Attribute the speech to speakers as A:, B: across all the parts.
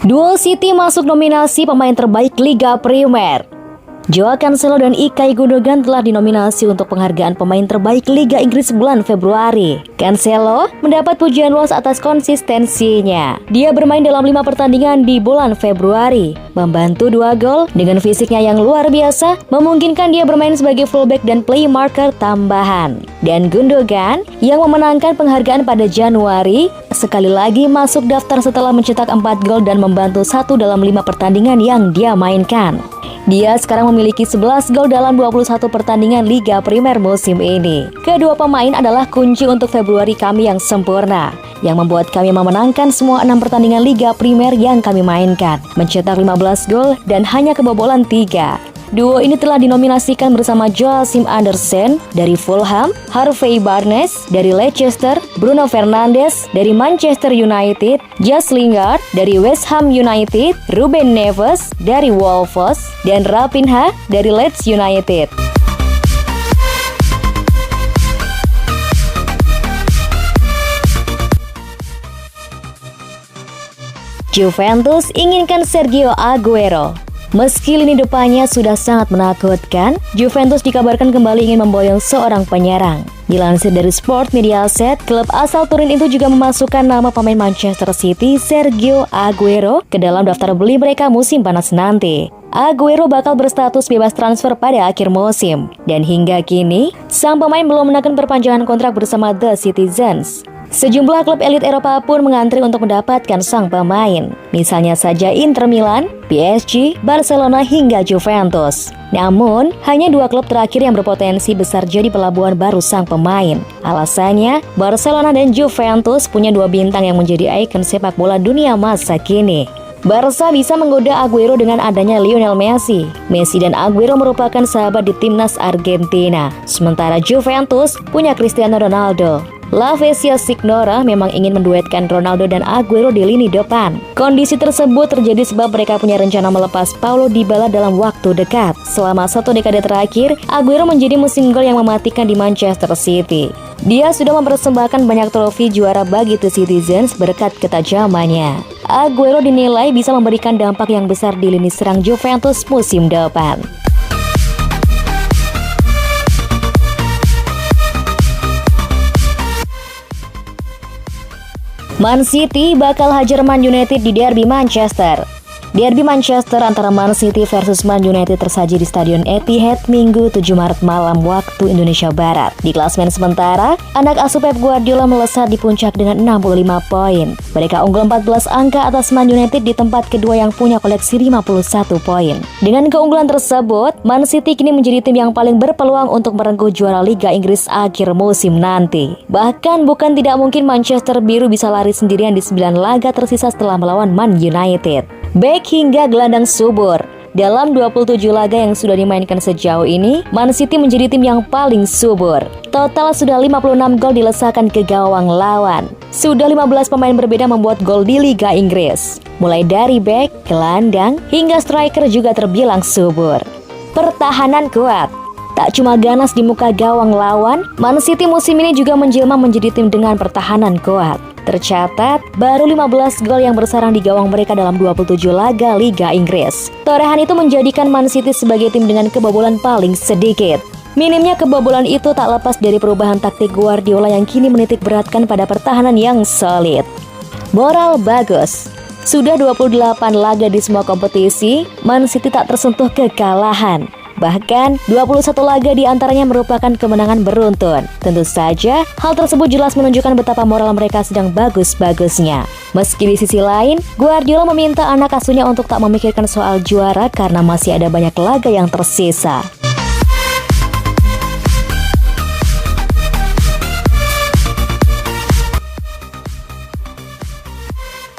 A: Duo City masuk nominasi pemain terbaik Liga Primer. Joao Cancelo dan Ilkay Gundogan telah dinominasi untuk penghargaan pemain terbaik Liga Inggris bulan Februari. Cancelo mendapat pujian luas atas konsistensinya. Dia bermain dalam 5 pertandingan di bulan Februari, membantu 2 gol dengan fisiknya yang luar biasa, memungkinkan dia bermain sebagai fullback dan playmaker tambahan. Dan Gundogan yang memenangkan penghargaan pada Januari, sekali lagi masuk daftar setelah mencetak 4 gol dan membantu 1 dalam 5 pertandingan yang dia mainkan. Dia sekarang memiliki 11 gol dalam 21 pertandingan Liga Primer musim ini. Kedua pemain adalah kunci untuk Februari kami yang sempurna, yang membuat kami memenangkan semua 6 pertandingan Liga Primer yang kami mainkan, mencetak 15 gol dan hanya kebobolan 3. Duo ini telah dinominasikan bersama Joachim Andersen dari Fulham, Harvey Barnes dari Leicester, Bruno Fernandes dari Manchester United, Jesse Lingard dari West Ham United, Ruben Neves dari Wolves, dan Raphinha dari Leeds United. Juventus inginkan Sergio Aguero. Meski lini depannya sudah sangat menakutkan, Juventus dikabarkan kembali ingin memboyong seorang penyerang. Dilansir dari Sport Mediaset, klub asal Turin itu juga memasukkan nama pemain Manchester City, Sergio Aguero, ke dalam daftar beli mereka musim panas nanti. Aguero bakal berstatus bebas transfer pada akhir musim, dan hingga kini, sang pemain belum menekan perpanjangan kontrak bersama The Citizens. Sejumlah klub elit Eropa pun mengantri untuk mendapatkan sang pemain. Misalnya saja Inter Milan, PSG, Barcelona hingga Juventus. Namun, hanya 2 klub terakhir yang berpotensi besar jadi pelabuhan baru sang pemain. Alasannya, Barcelona dan Juventus punya 2 bintang yang menjadi ikon sepak bola dunia masa kini. Barca bisa menggoda Aguero dengan adanya Lionel Messi. Messi dan Aguero merupakan sahabat di timnas Argentina. Sementara Juventus punya Cristiano Ronaldo. La Spezia Signora memang ingin menduetkan Ronaldo dan Aguero di lini depan. Kondisi tersebut terjadi sebab mereka punya rencana melepas Paulo Dybala dalam waktu dekat. Selama 1 dekade terakhir, Aguero menjadi musim gol yang mematikan di Manchester City. Dia sudah mempersembahkan banyak trofi juara bagi The Citizens berkat ketajamannya. Aguero dinilai bisa memberikan dampak yang besar di lini serang Juventus musim depan. Man City bakal hajar Man United di derby Manchester. Derby Manchester antara Man City versus Man United tersaji di Stadion Etihad Minggu 7 Maret malam waktu Indonesia Barat. Di klasemen sementara, anak asuh Pep Guardiola melesat di puncak dengan 65 poin. Mereka unggul 14 angka atas Man United di tempat kedua yang punya koleksi 51 poin. Dengan keunggulan tersebut, Man City kini menjadi tim yang paling berpeluang untuk merengkuh juara Liga Inggris akhir musim nanti. Bahkan bukan tidak mungkin Manchester Biru bisa lari sendirian di 9 laga tersisa setelah melawan Man United. Back hingga gelandang subur. Dalam 27 laga yang sudah dimainkan sejauh ini, Man City menjadi tim yang paling subur. Total sudah 56 gol dilesakan ke gawang lawan. Sudah 15 pemain berbeda membuat gol di Liga Inggris. Mulai dari back, gelandang, hingga striker juga terbilang subur. Pertahanan kuat. Tak cuma ganas di muka gawang lawan, Man City musim ini juga menjelma menjadi tim dengan pertahanan kuat. Tercatat, baru 15 gol yang bersarang di gawang mereka dalam 27 laga Liga Inggris. Torehan itu menjadikan Man City sebagai tim dengan kebobolan paling sedikit. Minimnya kebobolan itu tak lepas dari perubahan taktik Guardiola yang kini menitik beratkan pada pertahanan yang solid. Moral bagus. Sudah 28 laga di semua kompetisi, Man City tak tersentuh kekalahan. Bahkan, 21 laga diantaranya merupakan kemenangan beruntun. Tentu saja, hal tersebut jelas menunjukkan betapa moral mereka sedang bagus-bagusnya. Meski di sisi lain, Guardiola meminta anak asuhnya untuk tak memikirkan soal juara karena masih ada banyak laga yang tersisa.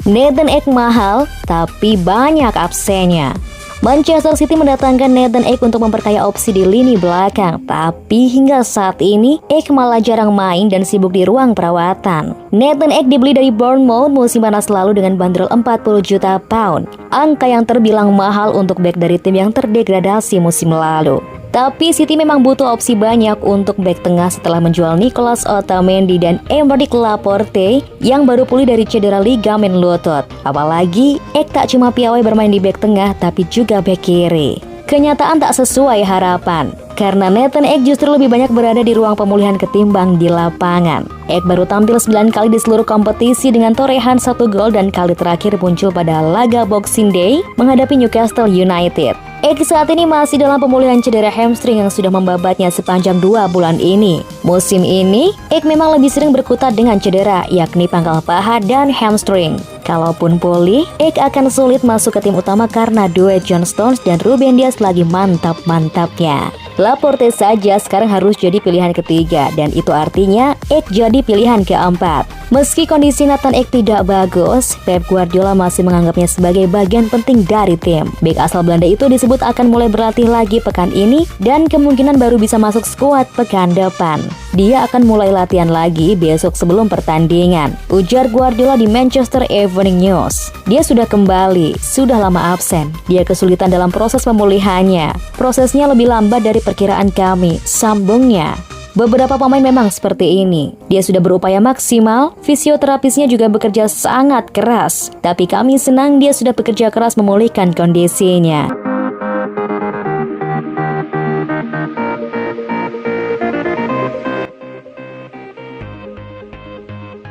A: Nathan Ake mahal, tapi banyak absennya. Manchester City mendatangkan Nathan Ake untuk memperkaya opsi di lini belakang, tapi hingga saat ini Ake malah jarang main dan sibuk di ruang perawatan. Nathan Ake dibeli dari Bournemouth musim panas lalu dengan bandrol 40 juta pound, angka yang terbilang mahal untuk bek dari tim yang terdegradasi musim lalu. Tapi City memang butuh opsi banyak untuk bek tengah setelah menjual Nicolas Otamendi dan Aymeric Laporte yang baru pulih dari cedera ligamen lutut. Apalagi, Ek tak cuma piawai bermain di bek tengah tapi juga bek kiri. Kenyataan tak sesuai harapan, karena Nathan Ek justru lebih banyak berada di ruang pemulihan ketimbang di lapangan. Ek baru tampil 9 kali di seluruh kompetisi dengan torehan 1 gol dan kali terakhir muncul pada laga Boxing Day menghadapi Newcastle United. Ek saat ini masih dalam pemulihan cedera hamstring yang sudah membabatnya sepanjang 2 bulan ini. Musim ini, Ek memang lebih sering berkutat dengan cedera, yakni pangkal paha dan hamstring. Kalaupun pulih, Ek akan sulit masuk ke tim utama karena duet John Stones dan Ruben Dias lagi mantap-mantapnya. Laporte saja sekarang harus jadi pilihan ketiga, dan itu artinya Ek jadi pilihan keempat. Meski kondisi Nathan Ek tidak bagus, Pep Guardiola masih menganggapnya sebagai bagian penting dari tim. Bek asal Belanda itu disebut akan mulai berlatih lagi pekan ini dan kemungkinan baru bisa masuk skuad pekan depan. Dia akan mulai latihan lagi besok sebelum pertandingan, ujar Guardiola di Manchester Evening News. Dia sudah kembali, sudah lama absen. Dia kesulitan dalam proses pemulihannya. Prosesnya lebih lambat dari perkiraan kami, sambungnya. Beberapa pemain memang seperti ini. Dia sudah berupaya maksimal, fisioterapisnya juga bekerja sangat keras. Tapi kami senang dia sudah bekerja keras memulihkan kondisinya.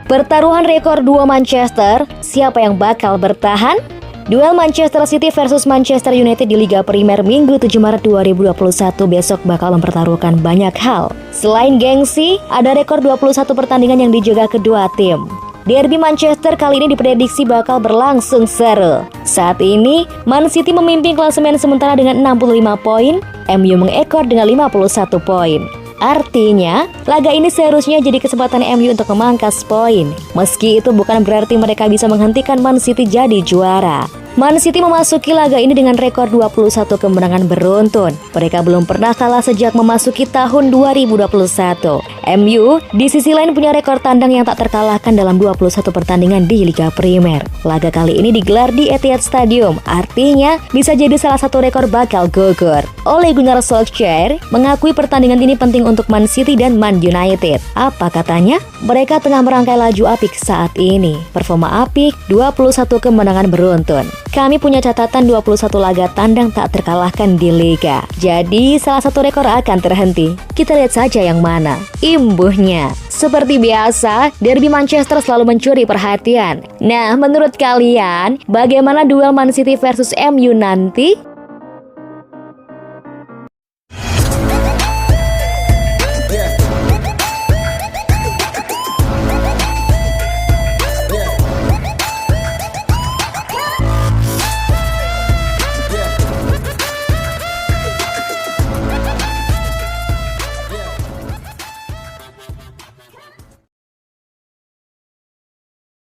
A: Pertaruhan rekor 2 Manchester, siapa yang bakal bertahan? Duel Manchester City versus Manchester United di Liga Primer Minggu 7 Maret 2021 besok bakal mempertaruhkan banyak hal. Selain gengsi, ada rekor 21 pertandingan yang dijaga kedua tim. Derby Manchester kali ini diprediksi bakal berlangsung seru. Saat ini, Man City memimpin klasemen sementara dengan 65 poin, MU mengekor dengan 51 poin. Artinya, laga ini seharusnya jadi kesempatan MU untuk memangkas poin. Meski itu bukan berarti mereka bisa menghentikan Man City jadi juara. Man City memasuki laga ini dengan rekor 21 kemenangan beruntun. Mereka belum pernah kalah sejak memasuki tahun 2021. MU di sisi lain punya rekor tandang yang tak terkalahkan dalam 21 pertandingan di Liga Primer. Laga kali ini digelar di Etihad Stadium, artinya bisa jadi salah satu rekor bakal gugur. Ole Gunnar Solskjaer mengakui pertandingan ini penting untuk Man City dan Man United. Apa katanya? Mereka tengah merangkai laju apik saat ini. Performa apik, 21 kemenangan beruntun. Kami punya catatan 21 laga tandang tak terkalahkan di Liga. Jadi salah satu rekor akan terhenti. Kita lihat saja yang mana imbuhnya. Seperti biasa, Derby Manchester selalu mencuri perhatian. Nah, menurut kalian, bagaimana duel Man City versus MU nanti?